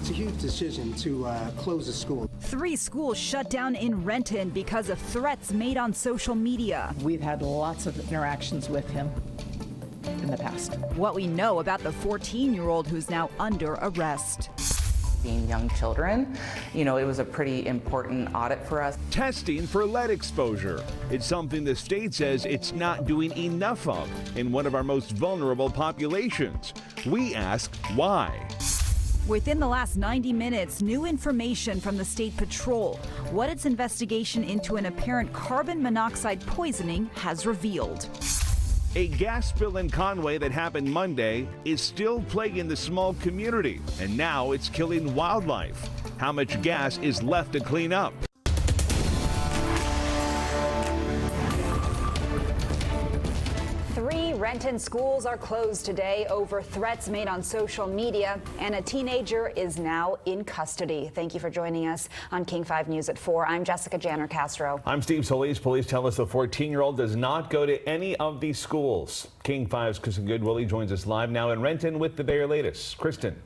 It's a huge decision to close a school. 3 schools shut down in Renton because of threats made on social media. We've had lots of interactions with him in the past. What we know about the 14-year-old who's now under arrest. Being young children, it was a pretty important audit for us. Testing for lead exposure. It's something the state says it's not doing enough of in one of our most vulnerable populations. We ask why. Within the last 90 minutes, new information from the State Patrol. What its investigation into an apparent carbon monoxide poisoning has revealed. A gas spill in Conway that happened Monday is still plaguing the small community, and now it's killing wildlife. How much gas is left to clean up? Renton schools are closed today over threats made on social media, and a teenager is now in custody. Thank you for joining us on King 5 News at 4. I'm Jessica Janner Castro. I'm Steve Solis. Police tell us the 14-year-old does not go to any of these schools. King 5's Kristen Goodwillie joins us live now in Renton with the very latest. Kristen.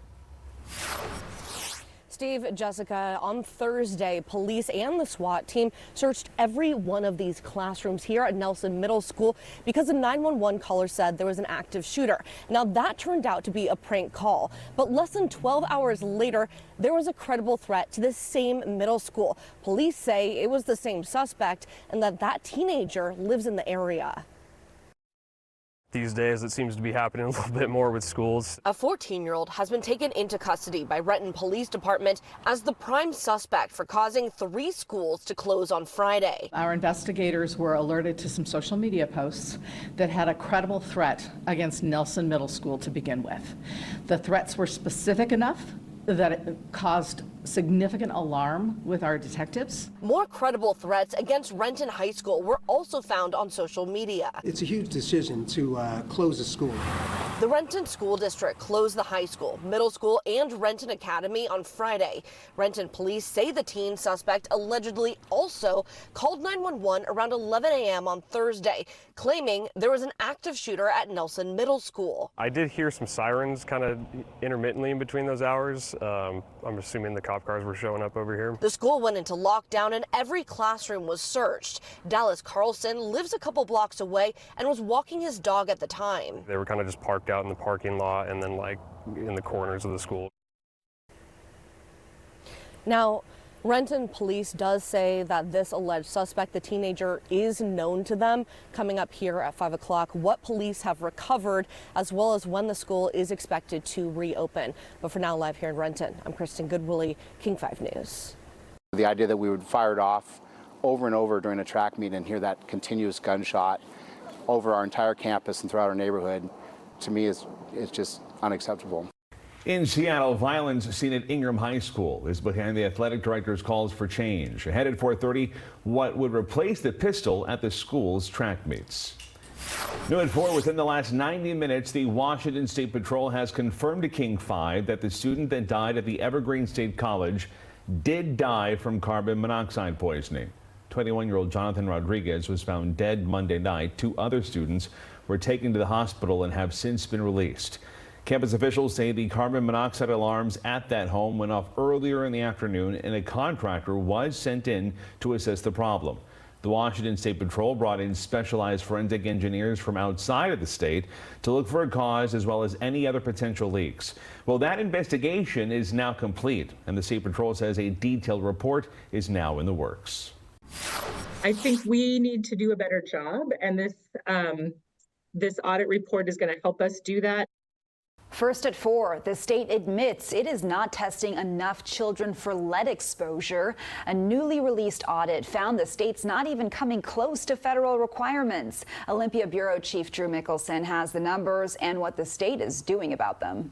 Steve, Jessica, on Thursday, police and the SWAT team searched every one of these classrooms here at Nelson Middle School because a 911 caller said there was an active shooter. Now, that turned out to be a prank call, but less than 12 hours later, there was a credible threat to the same middle school. Police say it was the same suspect and that teenager lives in the area. These days, it seems to be happening a little bit more with schools. A 14-year-old has been taken into custody by Renton Police Department as the prime suspect for causing 3 schools to close on Friday. Our investigators were alerted to some social media posts that had a credible threat against Nelson Middle School to begin with. The threats were specific enough that it caused significant alarm with our detectives. More credible threats against Renton High School were also found on social media. It's a huge decision to close a school. The Renton School District closed the high school, middle school, and Renton Academy on Friday. Renton police say the teen suspect allegedly also called 911 around 11 a.m. on Thursday, claiming there was an active shooter at Nelson Middle School. I did hear some sirens kind of intermittently in between those hours. I'm assuming the cop cars were showing up over here. The school went into lockdown and every classroom was searched. Dallas Carlson lives a couple blocks away and was walking his dog at the time. They were kind of just parked out in the parking lot and then like in the corners of the school. Now, Renton police does say that this alleged suspect, the teenager, is known to them. Coming up here at 5 o'clock, what police have recovered, as well as when the school is expected to reopen. But for now, live here in Renton, I'm Kristen Goodwillie, King 5 News. The idea that we would fire it off over and over during a track meet and hear that continuous gunshot over our entire campus and throughout our neighborhood, to me, is just unacceptable. In Seattle, violence seen at Ingram High School is behind the athletic director's calls for change. Ahead at 4:30, what would replace the pistol at the school's track meets. New at 4, within the last 90 minutes, the Washington State Patrol has confirmed to King 5 that the student that died at the Evergreen State College did die from carbon monoxide poisoning. 21-year-old Jonathan Rodriguez was found dead Monday night. 2 other students were taken to the hospital and have since been released. Campus officials say the carbon monoxide alarms at that home went off earlier in the afternoon and a contractor was sent in to assess the problem. The Washington State Patrol brought in specialized forensic engineers from outside of the state to look for a cause as well as any other potential leaks. Well, that investigation is now complete, and the State Patrol says a detailed report is now in the works. I think we need to do a better job, and this audit report is going to help us do that. First at 4, the state admits it is not testing enough children for lead exposure. A newly released audit found the state's not even coming close to federal requirements. Olympia Bureau Chief Drew Mickelson has the numbers and what the state is doing about them.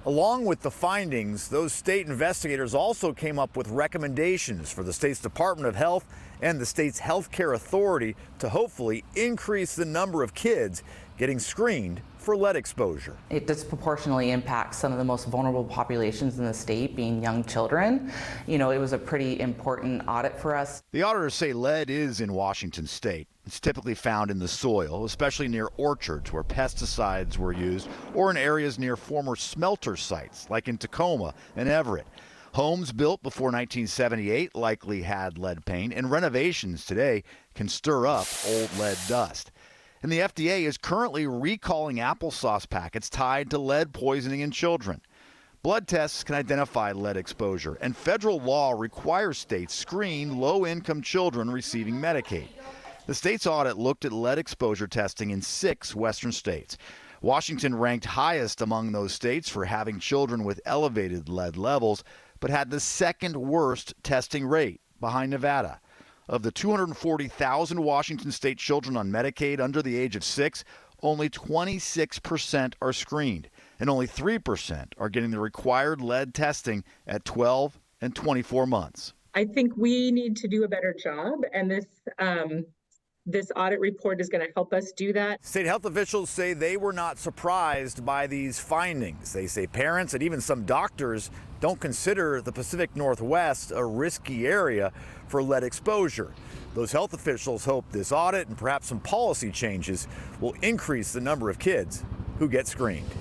Along with the findings, those state investigators also came up with recommendations for the state's Department of Health and the state's health care authority to hopefully increase the number of kids getting screened for lead exposure. It disproportionately impacts some of the most vulnerable populations in the state, being young children. It was a pretty important audit for us. The auditors say lead is in Washington state. It's typically found in the soil, especially near orchards where pesticides were used, or in areas near former smelter sites, like in Tacoma and Everett. Homes built before 1978 likely had lead paint, and renovations today can stir up old lead dust. And the FDA is currently recalling applesauce packets tied to lead poisoning in children. Blood tests can identify lead exposure, and federal law requires states screen low-income children receiving Medicaid. The state's audit looked at lead exposure testing in 6 western states. Washington ranked highest among those states for having children with elevated lead levels, but had the second worst testing rate, behind Nevada. Of the 240,000 Washington state children on Medicaid under the age of 6, only 26% are screened, and only 3% are getting the required lead testing at 12 and 24 months. I think we need to do a better job, and this audit report is going to help us do that. State health officials say they were not surprised by these findings. They say parents and even some doctors don't consider the Pacific Northwest a risky area for lead exposure. Those health officials hope this audit and perhaps some policy changes will increase the number of kids who get screened.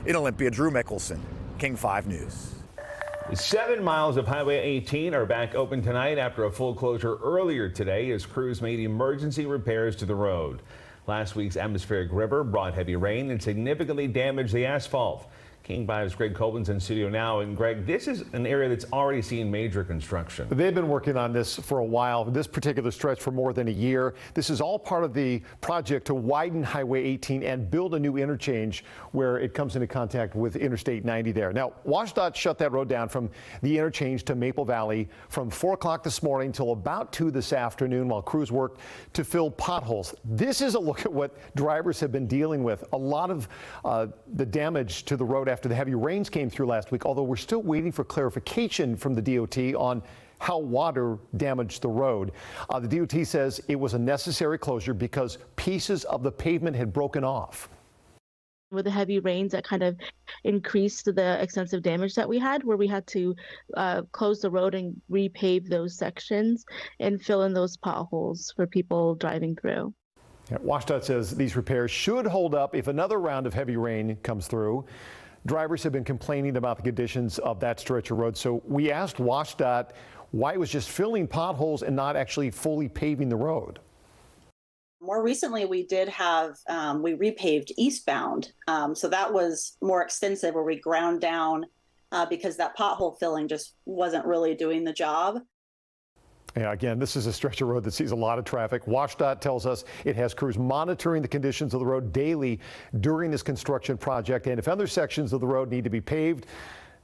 In Olympia, Drew Mickelson, King 5 News. 7 miles of Highway 18 are back open tonight after a full closure earlier today as crews made emergency repairs to the road. Last week's atmospheric river brought heavy rain and significantly damaged the asphalt. King 5's Greg Copeland's in studio now. And Greg, this is an area that's already seen major construction. They've been working on this for a while, this particular stretch for more than a year. This is all part of the project to widen Highway 18 and build a new interchange where it comes into contact with Interstate 90 there. Now, WashDOT shut that road down from the interchange to Maple Valley from 4 o'clock this morning till about 2 this afternoon while crews worked to fill potholes. This is a look at what drivers have been dealing with. A lot of the damage to the road after the heavy rains came through last week, although we're still waiting for clarification from the DOT on how water damaged the road. The DOT says it was a necessary closure because pieces of the pavement had broken off. With the heavy rains, that kind of increased the extensive damage that we had, where we had to close the road and repave those sections and fill in those potholes for people driving through. Yeah, WashDOT says these repairs should hold up if another round of heavy rain comes through. Drivers have been complaining about the conditions of that stretch of road, so we asked WashDOT why it was just filling potholes and not actually fully paving the road. More recently, we did have, we repaved eastbound, so that was more extensive where we ground down because that pothole filling just wasn't really doing the job. Yeah, again, this is a stretch of road that sees a lot of traffic. WashDOT tells us it has crews monitoring the conditions of the road daily during this construction project. And if other sections of the road need to be paved,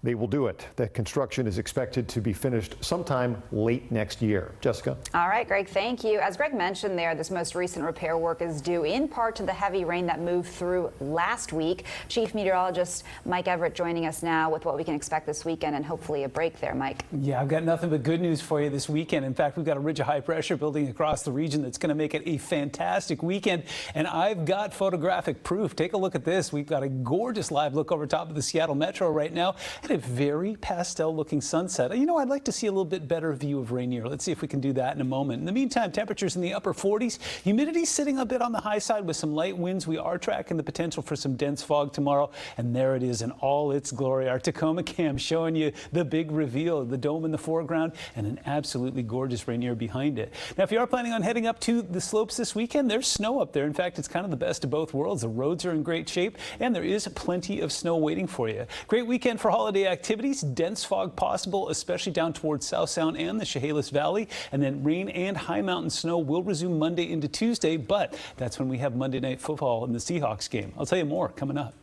they will do it. The construction is expected to be finished sometime late next year. Jessica? All right, Greg, thank you. As Greg mentioned there, this most recent repair work is due in part to the heavy rain that moved through last week. Chief Meteorologist Mike Everett joining us now with what we can expect this weekend and hopefully a break there, Mike. Yeah, I've got nothing but good news for you this weekend. In fact, we've got a ridge of high pressure building across the region that's going to make it a fantastic weekend. And I've got photographic proof. Take a look at this. We've got a gorgeous live look over top of the Seattle Metro right now and a very pastel looking sunset. You know, I'd like to see a little bit better view of Rainier. Let's see if we can do that in a moment. In the meantime, temperatures in the upper 40s. Humidity sitting a bit on the high side with some light winds. We are tracking the potential for some dense fog tomorrow. And there it is in all its glory. Our Tacoma cam showing you the big reveal, the dome in the foreground and an absolutely gorgeous Rainier behind it. Now, if you are planning on heading up to the slopes this weekend, there's snow up there. In fact, it's kind of the best of both worlds. The roads are in great shape and there is plenty of snow waiting for you. Great weekend for holiday activities. Dense fog possible, especially down towards South Sound and the Chehalis Valley. And then rain and high mountain snow will resume Monday into Tuesday, but that's when we have Monday Night Football in the Seahawks game. I'll tell you more coming up.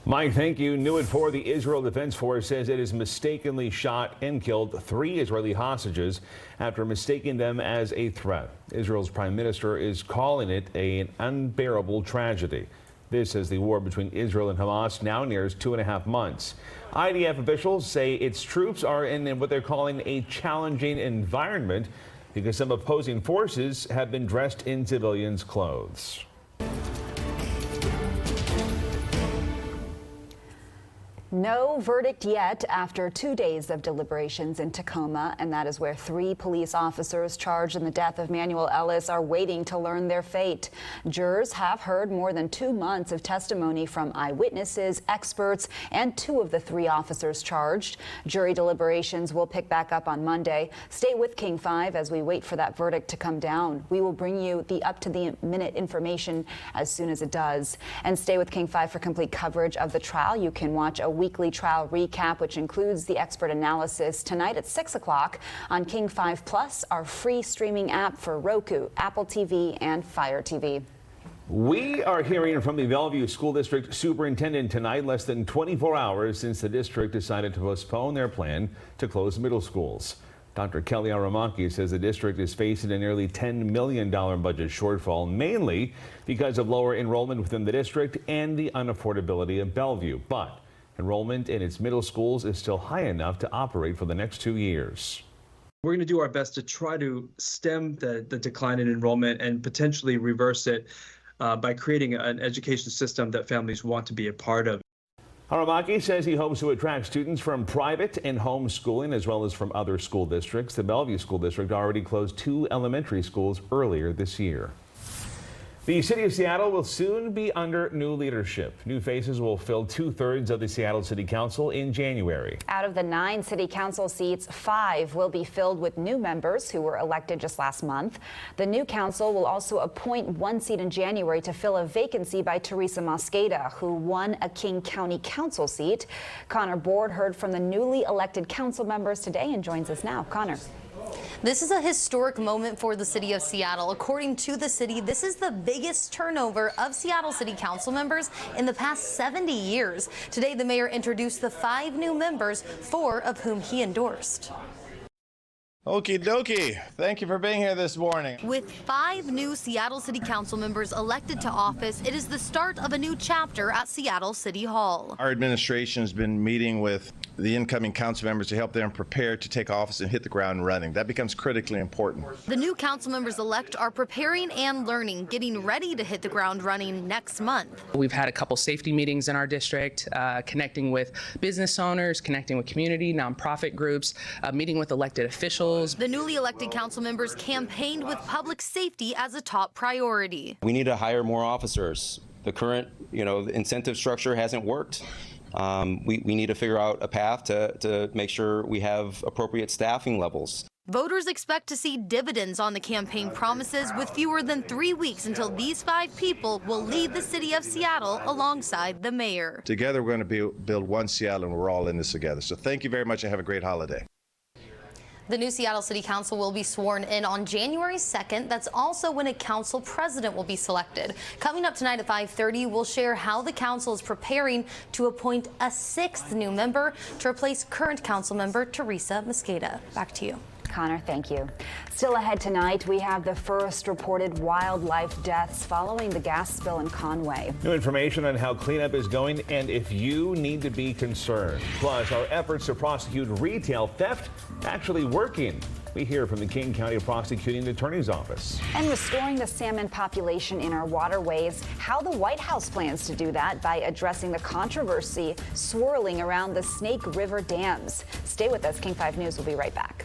Mike, thank you. New at 4, the Israel Defense Force says it has mistakenly shot and killed 3 Israeli hostages after mistaking them as a threat. Israel's prime minister is calling it an unbearable tragedy. This as the war between Israel and Hamas now nears 2.5 months. IDF officials say its troops are in what they're calling a challenging environment because some opposing forces have been dressed in civilians' clothes. No verdict yet after 2 days of deliberations in Tacoma, and that is where 3 police officers charged in the death of Manuel Ellis are waiting to learn their fate. Jurors have heard more than 2 months of testimony from eyewitnesses, experts, and 2 of the 3 officers charged. Jury deliberations will pick back up on Monday. Stay with King 5 as we wait for that verdict to come down. We will bring you the up-to-the-minute information as soon as it does. And stay with King 5 for complete coverage of the trial. You can watch a weekly trial recap, which includes the expert analysis, tonight at 6 o'clock on King 5 Plus, our free streaming app for Roku, Apple TV, and Fire TV. We are hearing from the Bellevue School District Superintendent tonight, less than 24 hours since the district decided to postpone their plan to close middle schools. Dr. Kelly Aramaki says the district is facing a nearly $10 million budget shortfall, mainly because of lower enrollment within the district and the unaffordability of Bellevue. But enrollment in its middle schools is still high enough to operate for the next 2 years. We're going to do our best to try to stem the decline in enrollment and potentially reverse it by creating an education system that families want to be a part of. Haramaki says he hopes to attract students from private and homeschooling as well as from other school districts. The Bellevue School District already closed 2 elementary schools earlier this year. The city of Seattle will soon be under new leadership. New faces will fill 2/3 of the Seattle City Council in January. Out of the 9 city council seats, 5 will be filled with new members who were elected just last month. The new council will also appoint 1 seat in January to fill a vacancy by Teresa Mosqueda, who won a King County Council seat. Connor Board heard from the newly elected council members today and joins us now. Connor. This is a historic moment for the city of Seattle. According to the city, this is the biggest turnover of Seattle City Council members in the past 70 years. Today, the mayor introduced the 5 new members, 4 of whom he endorsed. Okie dokie. Thank you for being here this morning. With 5 new Seattle City Council members elected to office, it is the start of a new chapter at Seattle City Hall. Our administration has been meeting with the incoming council members to help them prepare to take office and hit the ground running. That becomes critically important. The new council members elect are preparing and learning, getting ready to hit the ground running next month. We've had a couple safety meetings in our district, connecting with business owners, connecting with community, nonprofit groups, meeting with elected officials. The newly elected council members campaigned with public safety as a top priority. We need to hire more officers. The current, the incentive structure hasn't worked. We need to figure out a path to make sure we have appropriate staffing levels. Voters expect to see dividends on the campaign promises with fewer than 3 weeks until these 5 people will lead the city of Seattle alongside the mayor. Together, we're going to build one Seattle, and we're all in this together. So thank you very much and have a great holiday. The new Seattle City Council will be sworn in on January 2nd. That's also when a council president will be selected. Coming up tonight at 5:30, we'll share how the council is preparing to appoint a 6th new member to replace current council member Teresa Mosqueda. Back to you. Connor, thank you. Still ahead tonight, we have the first reported wildlife deaths following the gas spill in Conway. New information on how cleanup is going and if you need to be concerned. Plus, our efforts to prosecute retail theft actually working. We hear from the King County Prosecuting Attorney's Office. And restoring the salmon population in our waterways, how the White House plans to do that by addressing the controversy swirling around the Snake River dams. Stay with us. King 5 News will be right back.